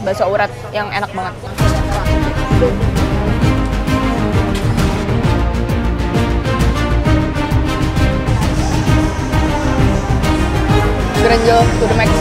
bakso urat yang enak banget. Grenjel to the max.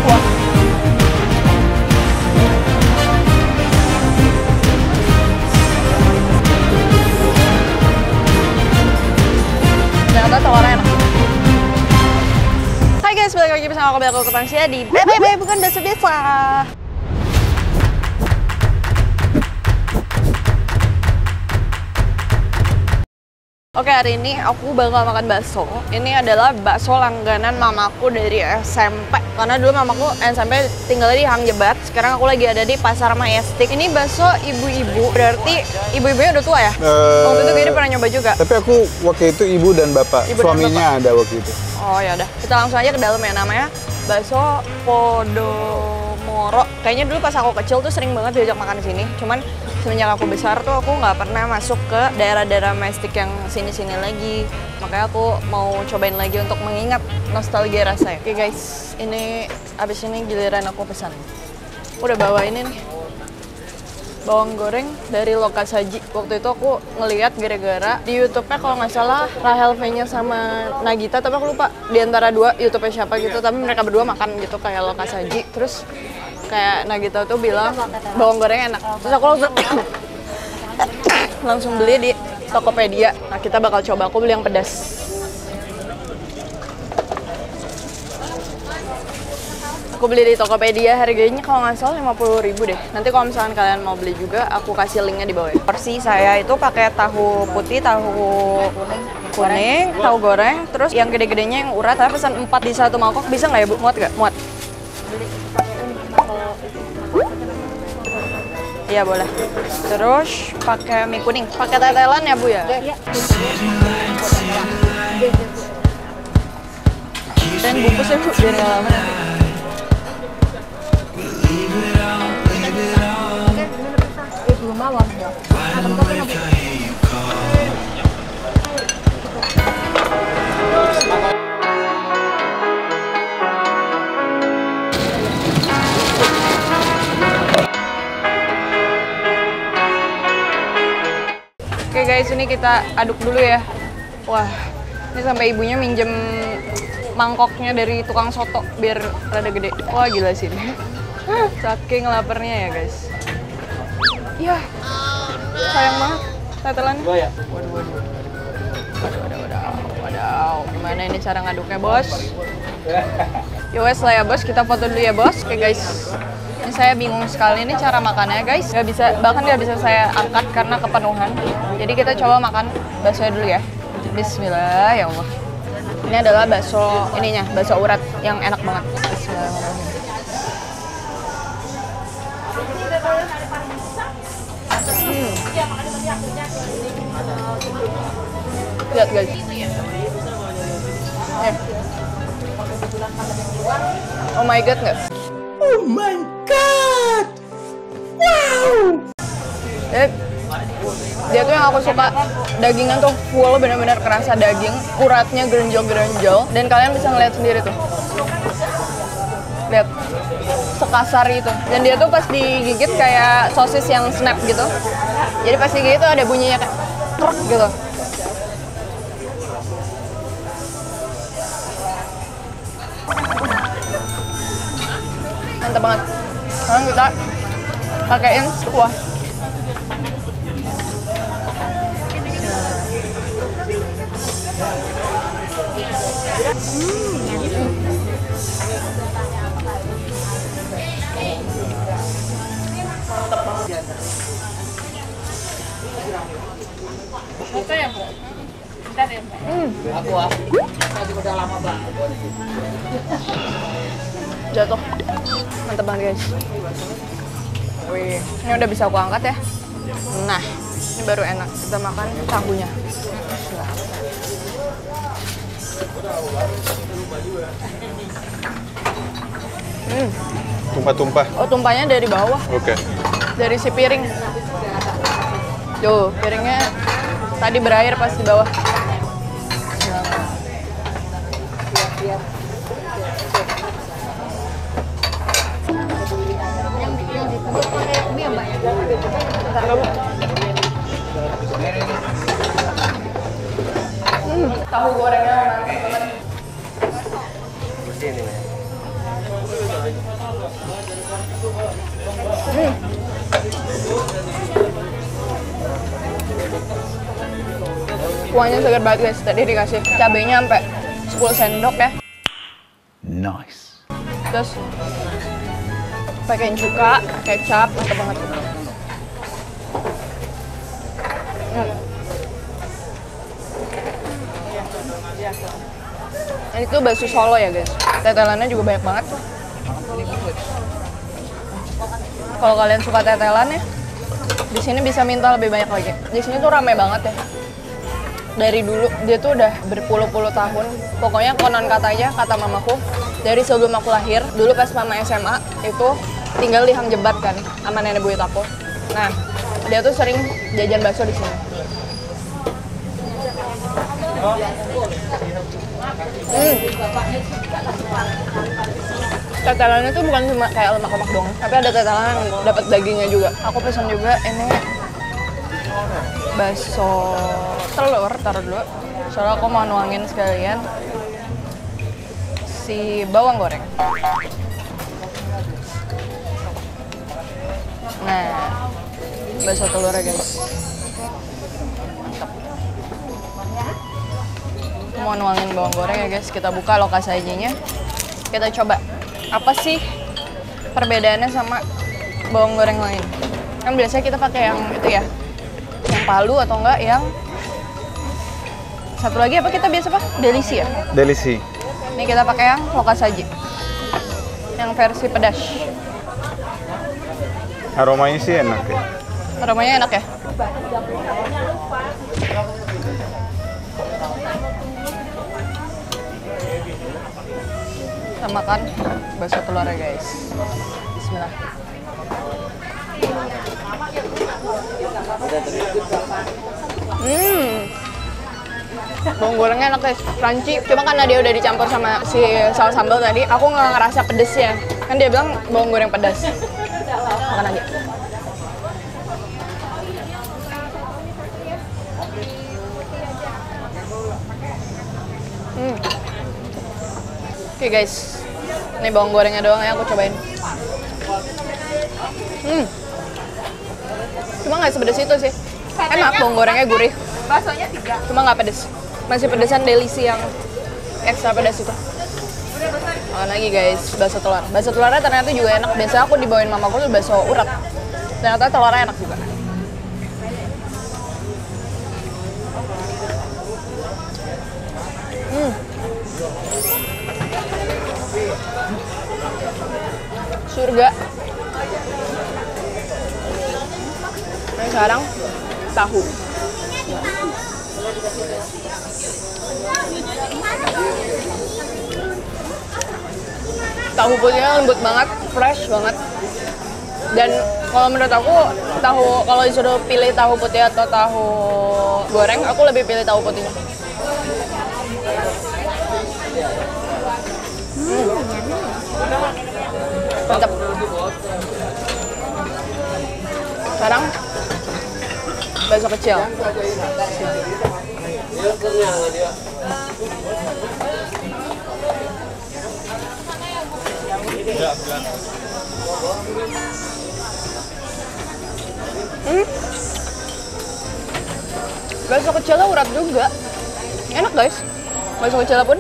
Wah. Ternyata telurnya enak. Hai guys, balik lagi bersama aku Kepansia di BBB bukan bakso biasa. Oke, hari ini aku bakal makan bakso. Ini adalah bakso langganan mamaku dari SMP. Karena dulu mamaku SMP tinggal di Hang Jebat. Sekarang aku lagi ada di Pasar Majestic. Ini bakso ibu-ibu. Berarti ibu-ibunya udah tua ya? Waktu itu Giri pernah nyoba juga. Tapi aku waktu itu ibu dan bapak. Suaminya ada waktu itu. Oh ya udah. Kita langsung aja ke dalam ya. Namanya bakso Podomoro. Kayaknya dulu pas aku kecil tuh sering banget diajak makan di sini. Cuman semenjak aku besar tuh aku nggak pernah masuk ke daerah-daerah Majestic yang sini-sini lagi. Makanya aku mau cobain lagi untuk mengingat nostalgia rasanya. Oke guys, ini abis ini giliran aku pesan. Aku udah bawa ini nih, bawang goreng dari Lokasaji. Waktu itu aku ngeliat gara-gara di YouTube-nya kalau nggak salah Rahel V-nya sama Nagita, tapi aku lupa di antara dua YouTube-nya siapa gitu. Tapi mereka berdua makan gitu kayak Lokasaji. Terus kayak Nagita tuh bilang bawang goreng enak. Terus aku langsung beli di Tokopedia. Nah kita bakal coba, aku beli yang pedas. Aku beli di Tokopedia, harganya kalau nggak salah 50.000 deh. Nanti kalau misalkan kalian mau beli juga, aku kasih linknya di bawah ya. Porsi saya itu pakai tahu putih, tahu kuning, tahu goreng. Terus yang gede-gedenya yang urat, saya pesan 4 di satu mangkok. Bisa nggak ya Bu? Muat nggak? Muat. Iya boleh. Terus pakai mie kuning, pakai tetelan ya Bu ya? Iya. Dan bungkusnya Bu, biar nggak lama nanti. Belum mawar ya. Oke guys, ini kita aduk dulu ya. Wah, ini sampai ibunya minjem mangkoknya dari tukang soto biar rada gede. Wah gila sih ini. Saking laparnya ya guys. Iya, sayang banget tetelannya. Waduh. Gimana ini cara ngaduknya bos? Yowes lah ya bos, kita foto dulu ya bos. Oke guys. Ini saya bingung sekali ini cara makannya guys. Bahkan nggak bisa saya angkat karena kepenuhan. Jadi kita coba makan baksonya dulu ya. Bismillah ya Allah. Ini adalah bakso bakso urat yang enak banget. Bismillahirrahmanirrahim. Lihat guys. Oh my god nggak? Oh my god! Wow! Dia tuh yang aku suka, dagingnya tuh full, benar-benar kerasa daging, uratnya gerenjol-gerenjol, dan kalian bisa ngeliat sendiri tuh. Lihat, sekasar itu. Dan dia tuh pas digigit kayak sosis yang snap gitu. Jadi pas digigit tuh ada bunyinya kayak krek gitu. Mantap banget. Sekarang kita pakein kuah. Mantap banget. Oke ya Bu? Bentar ya Bu? Aku tadi udah lama banget. Jatuh. Mantap banget guys. Wih, ini udah bisa aku angkat ya. Nah, ini baru enak. Kita makan tahunya. Tumpah-tumpah. Oh, tumpahnya dari bawah. Oke. Dari si piring. Tuh, piringnya tadi berair pas di bawah. Bentar dulu. Tahu gorengnya mantap banget. Kuahnya segar banget guys. Tadi dikasih cabenya sampai 10 sendok ya. Nice. Terus pakai cuka, kecap, mantap banget. Ini tuh bakso Solo ya guys. Tetelannya juga banyak banget. Kalau kalian suka tetelan ya, di sini bisa minta lebih banyak lagi. Di sini tuh rame banget ya. Dari dulu dia tuh udah berpuluh-puluh tahun. Pokoknya konon katanya, kata mamaku, dari sebelum aku lahir, dulu pas mama SMA itu tinggal di Hang Jebat kan, sama nenek buyut aku. Nah, dia tuh sering jajan bakso di sini. Tetelannya tuh bukan cuma kayak lemak-lemak doang, tapi ada tetelan yang dapat dagingnya juga. Aku pesan juga ini bakso telur, taruh dulu. Soalnya aku mau nuangin sekalian si bawang goreng. Nah, bakso telurnya guys. Mau nuangin bawang goreng ya guys, kita buka lokasi sajinya. Kita coba apa sih perbedaannya sama bawang goreng lain. Kan biasanya kita pakai yang itu ya, yang palu atau enggak yang satu lagi apa kita biasa pak? Delisi ya? Delisi. Ini kita pakai yang lokasi saji, yang versi pedas. Aromanya sih enak ya. Aromanya enak ya? Kita makan bakso telurnya guys. Bismillah. Bawang gorengnya enak guys, crunchy. Cuma karena dia udah dicampur sama si saus sambal tadi, aku nggak ngerasa pedesnya. Kan dia bilang bawang goreng pedas. Makan aja. Oke guys, ini bawang gorengnya doang ya, aku cobain. Cuma nggak sepedes itu sih. Enak, bawang gorengnya gurih. Baksonya 3. Cuma nggak pedes. Masih pedesan delisi yang ekstra pedas itu. Makan lagi guys, bakso telur. Bakso telurnya ternyata juga enak. Biasa aku dibawain mamaku tuh bakso urat. Ternyata telurnya enak juga. Surga. Nah, sekarang tahu. Tahu putihnya lembut banget, fresh banget. Dan kalau menurut aku, kalau disuruh pilih tahu putih atau tahu goreng, aku lebih pilih tahu putihnya. Mantap. Sekarang bakso kecil. Bakso kecilnya urat juga. Enak guys. Bakso kecilnya pun.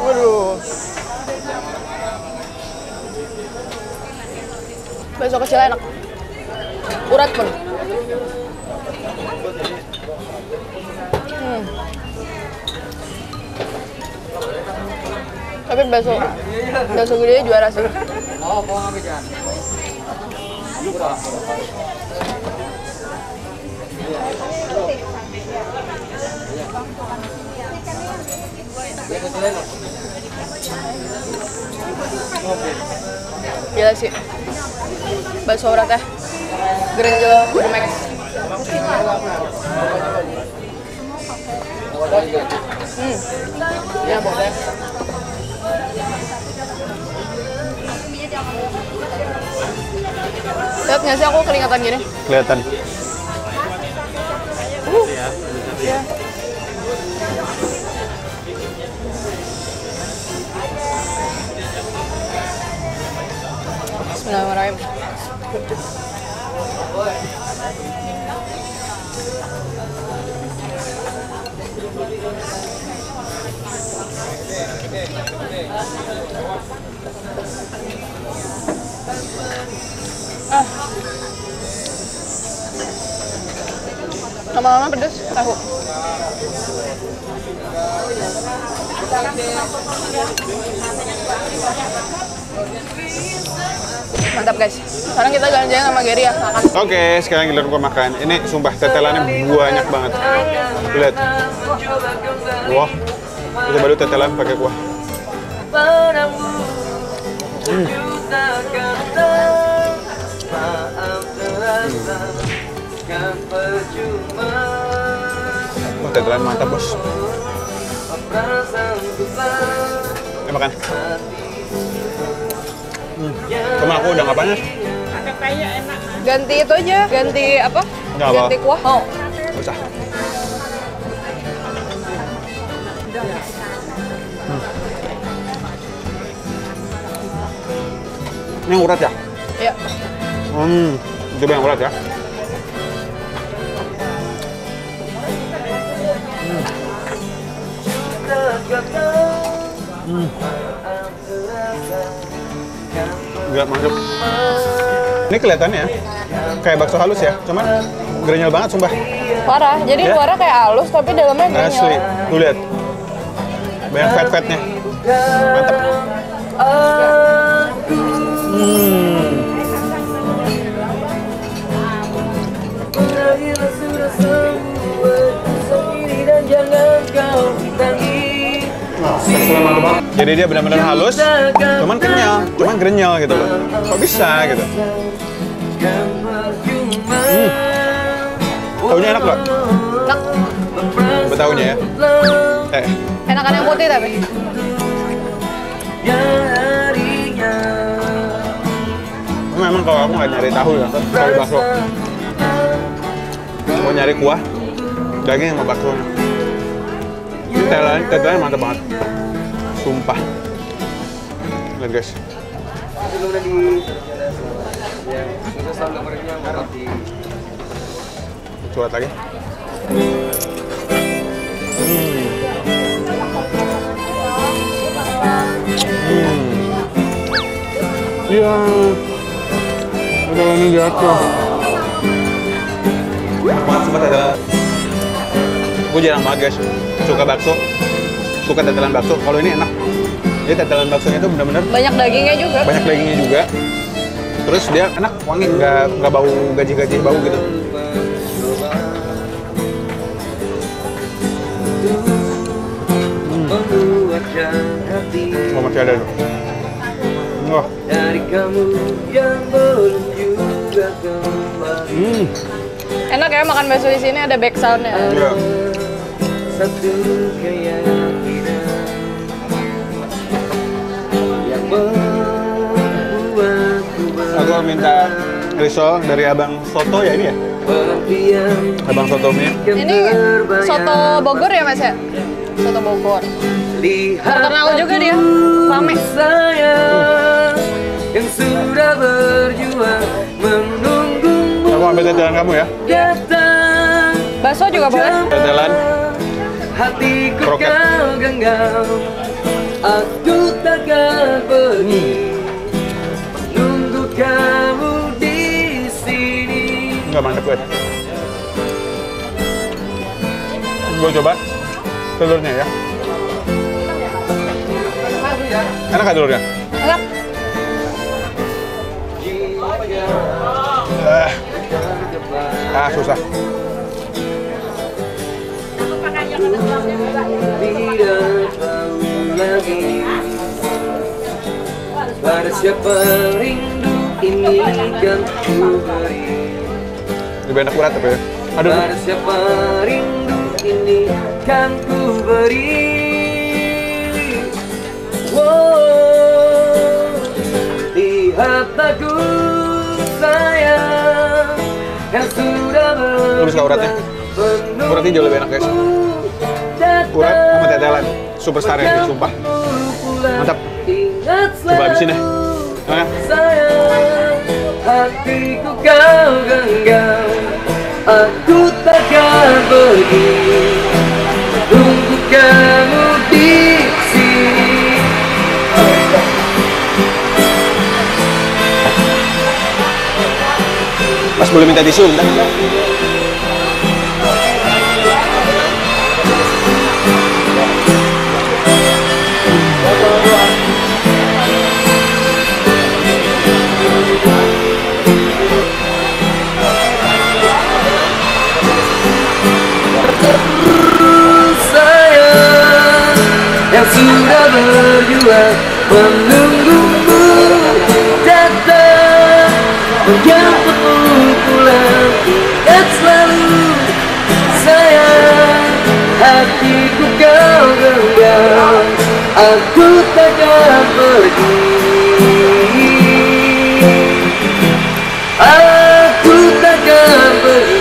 Waduh. Bakso kecilnya enak. Urat pun. Tapi bakso gede juara sih. Gila sih. Bakso uratnya. Grenjel Max. Ya boleh. Lihat nggak sih aku keringatan gini? Kelihatan. Ya. Bismillahirrahmanirrahim. Lama-lama pedes tahu. Mantap guys. Sekarang kita jalan-jalan sama Gary ya makan. Oke, sekarang giliran gua makan. Ini sumpah tetelannya banyak banget. Lihat. Wah. Coba dulu tetelan pakai kuah. Wah, tetelan mantap, Bos. Ini makan. Cuma aku udah nggak panas. Ganti itu aja, ganti apa? Nggak apa. Ganti kuah. Oh. Nggak usah. Ini yang urat ya? Iya. Coba yang urat ya. Enggak, mantap. Ini kelihatannya ya, kayak bakso halus ya, cuman grenyel banget sumpah. Parah, jadi Ya? luarnya kayak halus tapi dalamnya grenyel. Asli, tuh lihat. Banyak fat-fatnya. Mantap. Jadi dia benar-benar halus, cuman kenyal, cuman grenyel gitu loh. Kok bisa gitu? Taunya enak nggak? Enak. Betaunya ya? Enakan yang putih tapi. Memang kalau aku nggak nyari tahu ya, cari bakso. Mau nyari kuah, daging sama baksonya. Tetelannya mantap banget. Sumpah. Lihat guys. Cuat lagi. Iya. Udah ini jatuh. Banget sempat ada. Gue jarang banget guys suka bakso, suka tetelan bakso. Kalau ini enak. Jadi tetelan baksonya itu benar-benar Banyak dagingnya juga. banyak dagingnya juga. Terus dia enak, wangi, nggak bau gaji-gaji bau gitu. Oh, masih ada tuh. Wah. Dari kamu yang belum juga kembali. Enak ya makan bakso di sini ada back sound-nya. Iya. Satu keyakinan yang membuatku Aku minta risol dari Abang Soto ya ini ya? berdiam. Abang Soto mie. Ini soto Bogor ya Mas ya? Soto Bogor. Terkenal juga dia. Rame. Sayang yang sudah berjuang menunggumu Aku ambil tetelan kamu ya. datang. Bakso juga boleh. Tetelan. Hatiku Kroket. kau genggam, aku takkan pergi, menunggu kamu di sini. Enggak mantep guys. Gue coba telurnya ya. Enak nggak telurnya? Enak. Susah. Tidak tahu lagi pada siapa rindu ini kan ku beri. Lebih enak urat tapi ya. Aduh. Pada siapa rindu ini kan ku beri. Wow, lihat aku sayang yang sudah Lu bisa uratnya? Uratnya jauh lebih enak guys. Urat sama tetelan, superstar ya, sumpah. Mantap. Coba habisin deh. Nah. Sayang, hatiku kau genggam, aku takkan pergi, tunggu kamu di sini. Mas boleh minta tisu bentar? Sayang yang sudah berjuang menunggumu datang, menjemputmu pulang, ingat selalu sayang, hatiku kau genggam, aku takkan pergi, aku takkan pergi.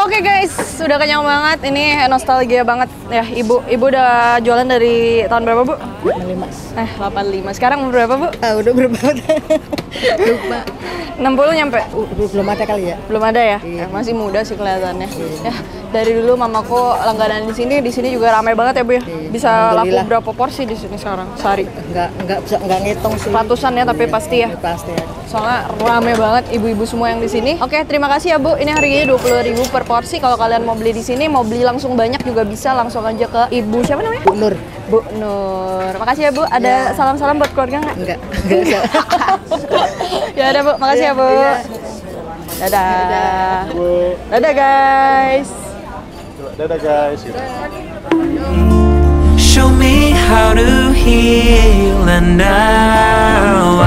Oke guys, sudah kenyang banget. Ini nostalgia banget ya. Ibu udah jualan dari tahun berapa, Bu? 85. Sekarang umur berapa, Bu? Udah berapa? Lupa. 60 nyampe? Belum ada kali ya? Belum ada ya? Iya. Masih muda sih kelihatannya. Ya, dari dulu mamaku langganan di sini juga ramai banget ya, Bu ya. Bisa laku Alhamdulillah. berapa porsi di sini sekarang sehari? Enggak ngitung sih. Ratusan ya, tapi Iya, pasti ya. Pasti ya. Soalnya rame banget ibu-ibu semua yang di sini. Oke, terima kasih ya Bu. Ini harganya 20.000 per porsi. Kalau kalian mau beli di sini, mau beli langsung banyak juga bisa. Langsung aja ke Ibu siapa namanya? Bu Nur. Bu Nur. Makasih ya Bu. Ada salam-salam buat keluarga nggak? Enggak bisa. Ya udah Bu, makasih ya Bu. Iya. Dadah. Dadah guys. Dadah guys. Show me how to heal, and now